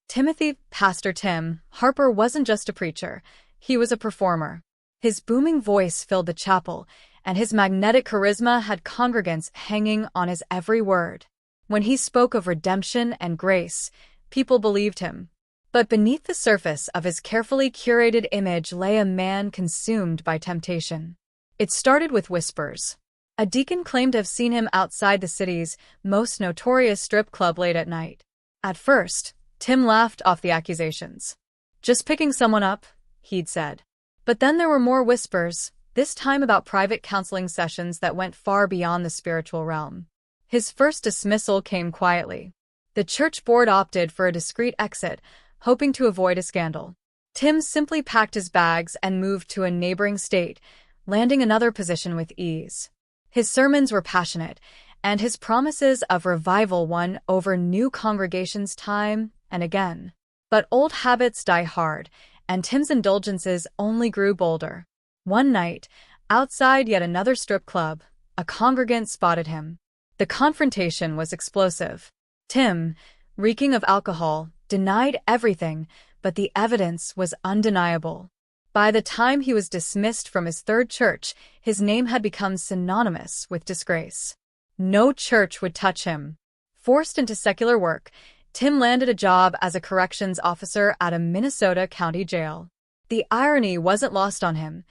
Pastor Tim Harper wasn't just a preacher, he was a performer. His booming voice filled the chapel, and his magnetic charisma had congregants hanging on his every word. When he spoke of redemption and grace, people believed him. But beneath the surface of his carefully curated image lay a man consumed by temptation. It started with whispers. A deacon claimed to have seen him outside the city's most notorious strip club late at night. At first, Tim laughed off the accusations. "Just picking someone up," he'd said. But then there were more whispers, this time about private counseling sessions that went far beyond the spiritual realm. His first dismissal came quietly. The church board opted for a discreet exit, hoping to avoid a scandal. Tim simply packed his bags and moved to a neighboring state, landing another position with ease. His sermons were passionate, and his promises of revival won over new congregations time and again. But old habits die hard, and Tim's indulgences only grew bolder. One night, outside yet another strip club, a congregant spotted him. The confrontation was explosive. Tim, reeking of alcohol, denied everything, but the evidence was undeniable. By the time he was dismissed from his third church, his name had become synonymous with disgrace. No church would touch him. Forced into secular work, Tim landed a job as a corrections officer at a Minnesota county jail. The irony wasn't lost on him.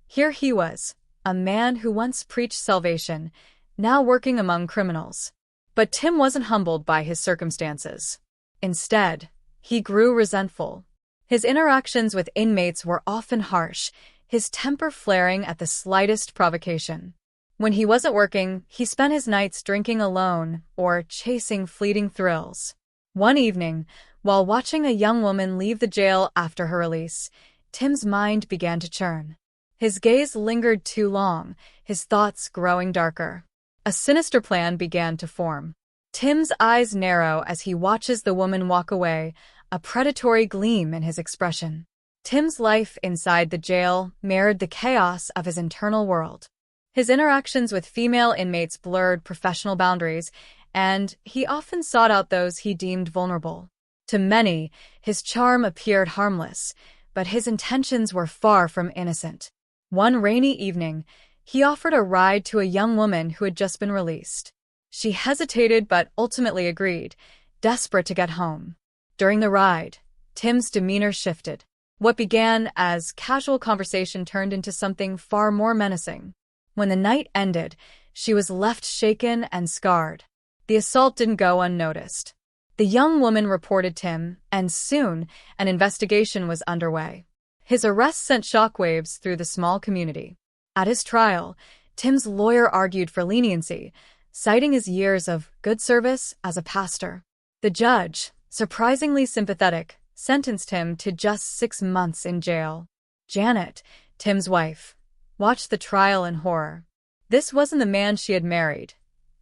Here he was, a man who once preached salvation, now working among criminals. But Tim wasn't humbled by his circumstances. Instead, he grew resentful. His interactions with inmates were often harsh, his temper flaring at the slightest provocation. When he wasn't working, he spent his nights drinking alone or chasing fleeting thrills. One evening, while watching a young woman leave the jail after her release, Tim's mind began to churn. His gaze lingered too long, his thoughts growing darker. A sinister plan began to form. Tim's eyes narrow as he watches the woman walk away, a predatory gleam in his expression. Tim's life inside the jail mirrored the chaos of his internal world. His interactions with female inmates blurred professional boundaries, and he often sought out those he deemed vulnerable. To many, his charm appeared harmless, but his intentions were far from innocent. One rainy evening, he offered a ride to a young woman who had just been released. She hesitated but ultimately agreed, desperate to get home. During the ride, Tim's demeanor shifted. What began as casual conversation turned into something far more menacing. When the night ended, she was left shaken and scarred. The assault didn't go unnoticed. The young woman reported Tim, and soon, an investigation was underway. His arrest sent shockwaves through the small community. At his trial, Tim's lawyer argued for leniency, citing his years of good service as a pastor. The judge, surprisingly sympathetic, sentenced him to just 6 months in jail. Janet, Tim's wife, watched the trial in horror. This wasn't the man she had married,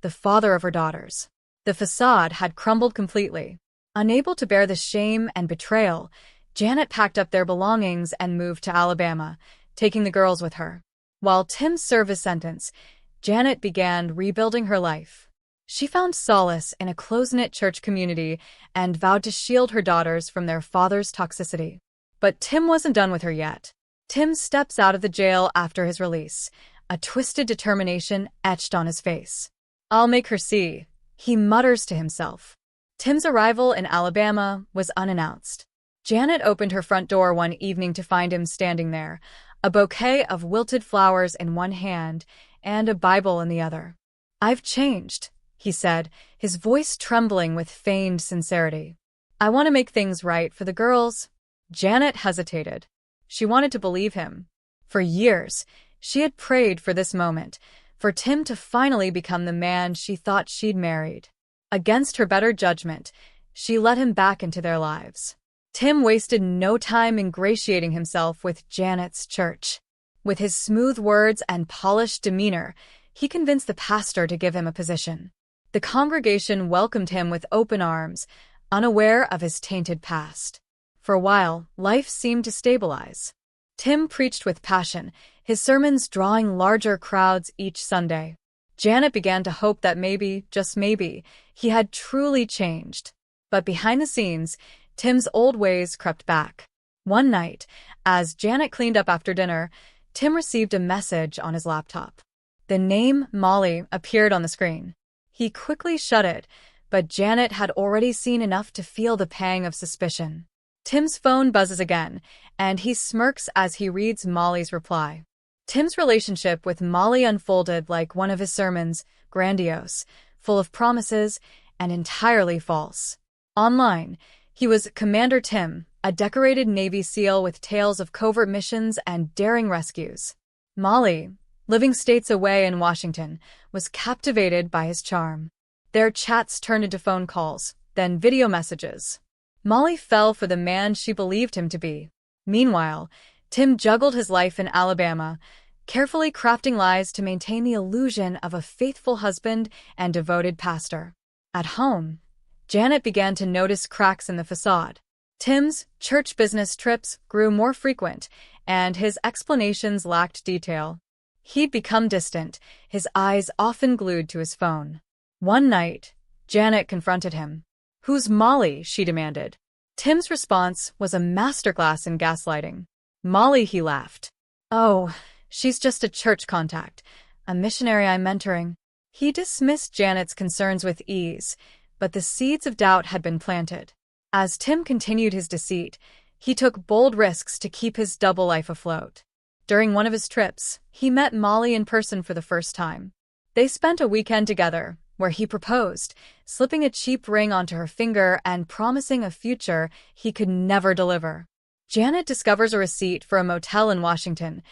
the father of her daughters. The facade had crumbled completely. Unable to bear the shame and betrayal, Janet packed up their belongings and moved to Alabama, taking the girls with her. While Tim served his sentence, Janet began rebuilding her life. She found solace in a close-knit church community and vowed to shield her daughters from their father's toxicity. But Tim wasn't done with her yet. Tim steps out of the jail after his release, a twisted determination etched on his face. "I'll make her see," he mutters to himself. Tim's arrival in Alabama was unannounced. Janet opened her front door one evening to find him standing there, a bouquet of wilted flowers in one hand and a Bible in the other. "I've changed," he said, his voice trembling with feigned sincerity. "I want to make things right for the girls." Janet hesitated. She wanted to believe him. For years, she had prayed for this moment, for Tim to finally become the man she thought she'd married. Against her better judgment, she let him back into their lives. Tim wasted no time ingratiating himself with Janet's church. With his smooth words and polished demeanor, he convinced the pastor to give him a position. The congregation welcomed him with open arms, unaware of his tainted past. For a while, life seemed to stabilize. Tim preached with passion, his sermons drawing larger crowds each Sunday. Janet began to hope that maybe, just maybe, he had truly changed. But behind the scenes, Tim's old ways crept back. One night, as Janet cleaned up after dinner, Tim received a message on his laptop. The name Molly appeared on the screen. He quickly shut it, but Janet had already seen enough to feel the pang of suspicion. Tim's phone buzzes again, and he smirks as he reads Molly's reply. Tim's relationship with Molly unfolded like one of his sermons, grandiose, full of promises, and entirely false. Online, he was Commander Tim, a decorated Navy SEAL with tales of covert missions and daring rescues. Molly, living states away in Washington, was captivated by his charm. Their chats turned into phone calls, then video messages. Molly fell for the man she believed him to be. Meanwhile, Tim juggled his life in Alabama, carefully crafting lies to maintain the illusion of a faithful husband and devoted pastor. At home, Janet began to notice cracks in the facade. Tim's church business trips grew more frequent, and his explanations lacked detail. He'd become distant, his eyes often glued to his phone. One night, Janet confronted him. "Who's Molly?" she demanded. Tim's response was a masterclass in gaslighting. "Molly," he laughed. "Oh, she's just a church contact, a missionary I'm mentoring." He dismissed Janet's concerns with ease, but the seeds of doubt had been planted. As Tim continued his deceit, he took bold risks to keep his double life afloat. During one of his trips, he met Molly in person for the first time. They spent a weekend together, where he proposed, slipping a cheap ring onto her finger and promising a future he could never deliver. Janet discovers a receipt for a motel in Washington,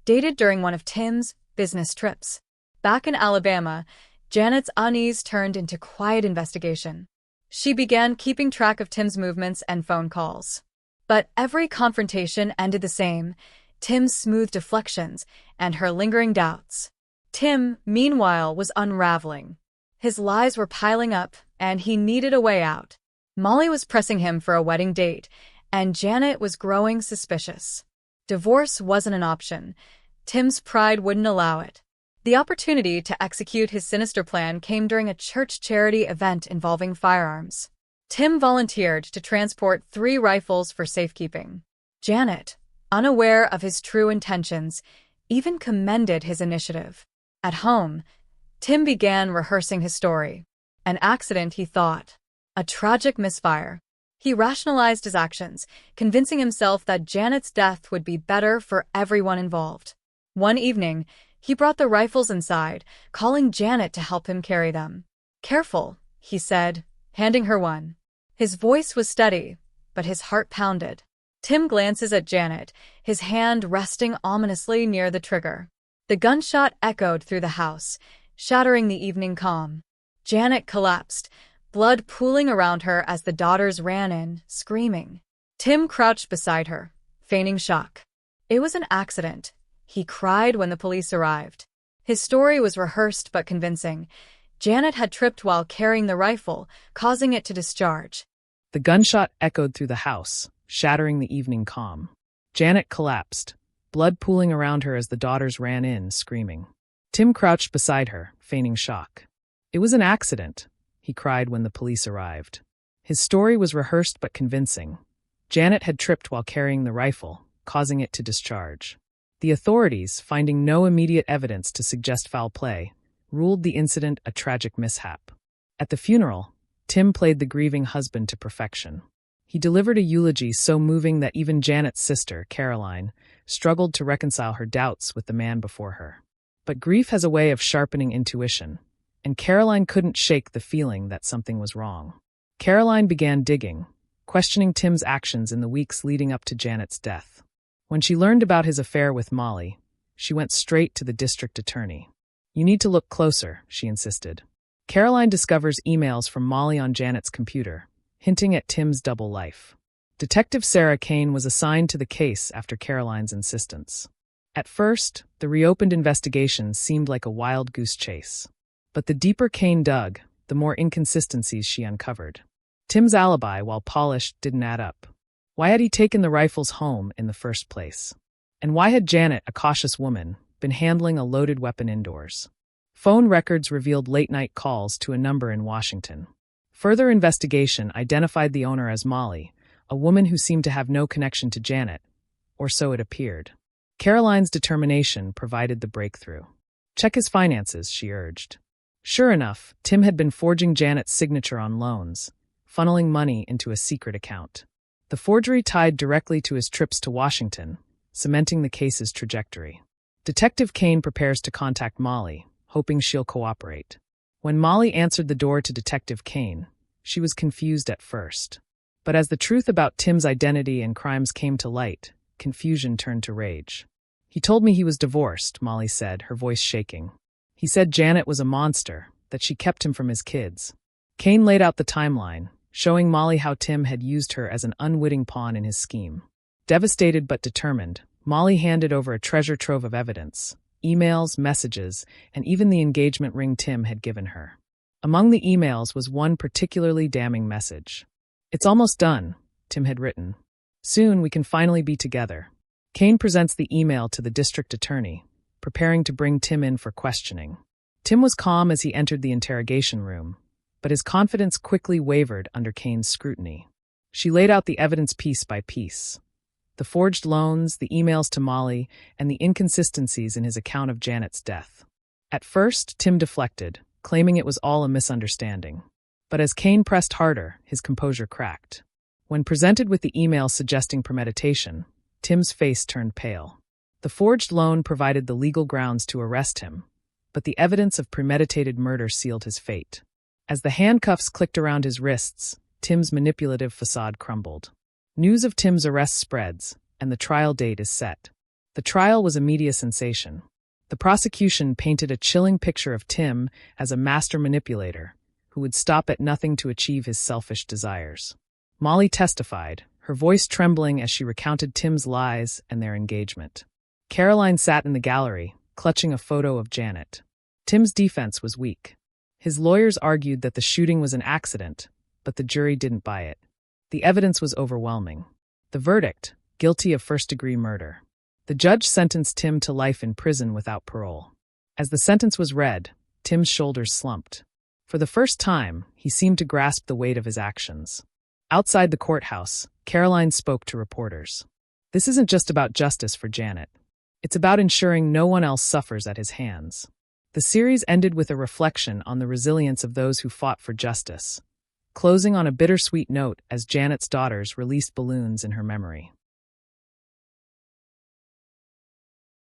dated during one of Tim's business trips. Back in Alabama, Janet's unease turned into quiet investigation. She began keeping track of Tim's movements and phone calls. But every confrontation ended the same: Tim's smooth deflections and her lingering doubts. Tim, meanwhile, was unraveling. His lies were piling up, and he needed a way out. Molly was pressing him for a wedding date, and Janet was growing suspicious. Divorce wasn't an option. Tim's pride wouldn't allow it. The opportunity to execute his sinister plan came during a church charity event involving firearms. Tim volunteered to transport 3 rifles for safekeeping. Janet, unaware of his true intentions, even commended his initiative. At home, Tim began rehearsing his story. An accident, he thought. A tragic misfire. He rationalized his actions, convincing himself that Janet's death would be better for everyone involved. One evening, he brought the rifles inside, calling Janet to help him carry them. "Careful," he said, handing her one. His voice was steady, but his heart pounded. Tim glances at Janet, his hand resting ominously near the trigger. The gunshot echoed through the house, shattering the evening calm. Janet collapsed, blood pooling around her as the daughters ran in, screaming. Tim crouched beside her, feigning shock. It was an accident, he cried when the police arrived. His story was rehearsed but convincing. Janet had tripped while carrying the rifle, causing it to discharge. The gunshot echoed through the house, shattering the evening calm. Janet collapsed, blood pooling around her as the daughters ran in, screaming. Tim crouched beside her, feigning shock. It was an accident, he cried when the police arrived. His story was rehearsed but convincing. Janet had tripped while carrying the rifle, causing it to discharge. The authorities, finding no immediate evidence to suggest foul play, ruled the incident a tragic mishap. At the funeral, Tim played the grieving husband to perfection. He delivered a eulogy so moving that even Janet's sister, Caroline, struggled to reconcile her doubts with the man before her. But grief has a way of sharpening intuition, and Caroline couldn't shake the feeling that something was wrong. Caroline began digging, questioning Tim's actions in the weeks leading up to Janet's death. When she learned about his affair with Molly, she went straight to the district attorney. "You need to look closer," she insisted. Caroline discovers emails from Molly on Janet's computer, hinting at Tim's double life. Detective Sarah Kane was assigned to the case after Caroline's insistence. At first, the reopened investigation seemed like a wild goose chase. But the deeper Kane dug, the more inconsistencies she uncovered. Tim's alibi, while polished, didn't add up. Why had he taken the rifles home in the first place? And why had Janet, a cautious woman, been handling a loaded weapon indoors? Phone records revealed late-night calls to a number in Washington. Further investigation identified the owner as Molly, a woman who seemed to have no connection to Janet, or so it appeared. Caroline's determination provided the breakthrough. "Check his finances," she urged. Sure enough, Tim had been forging Janet's signature on loans, funneling money into a secret account. The forgery tied directly to his trips to Washington, cementing the case's trajectory. Detective Kane prepares to contact Molly, hoping she'll cooperate. When Molly answered the door to Detective Kane, she was confused at first. But as the truth about Tim's identity and crimes came to light, confusion turned to rage. "He told me he was divorced," Molly said, her voice shaking. "He said Janet was a monster, that she kept him from his kids." Kane laid out the timeline, showing Molly how Tim had used her as an unwitting pawn in his scheme. Devastated but determined, Molly handed over a treasure trove of evidence, emails, messages, and even the engagement ring Tim had given her. Among the emails was one particularly damning message. "It's almost done," Tim had written. "Soon we can finally be together." Kane presents the email to the district attorney, preparing to bring Tim in for questioning. Tim was calm as he entered the interrogation room, but his confidence quickly wavered under Kane's scrutiny. She laid out the evidence piece by piece. The forged loans, the emails to Molly, and the inconsistencies in his account of Janet's death. At first, Tim deflected, claiming it was all a misunderstanding. But as Kane pressed harder, his composure cracked. When presented with the email suggesting premeditation, Tim's face turned pale. The forged loan provided the legal grounds to arrest him, but the evidence of premeditated murder sealed his fate. As the handcuffs clicked around his wrists, Tim's manipulative facade crumbled. News of Tim's arrest spreads, and the trial date is set. The trial was a media sensation. The prosecution painted a chilling picture of Tim as a master manipulator who would stop at nothing to achieve his selfish desires. Molly testified, her voice trembling as she recounted Tim's lies and their engagement. Caroline sat in the gallery, clutching a photo of Janet. Tim's defense was weak. His lawyers argued that the shooting was an accident, but the jury didn't buy it. The evidence was overwhelming. The verdict, guilty of first-degree murder. The judge sentenced Tim to life in prison without parole. As the sentence was read, Tim's shoulders slumped. For the first time, he seemed to grasp the weight of his actions. Outside the courthouse, Caroline spoke to reporters. "This isn't just about justice for Janet. It's about ensuring no one else suffers at his hands." The series ended with a reflection on the resilience of those who fought for justice, closing on a bittersweet note as Janet's daughters released balloons in her memory.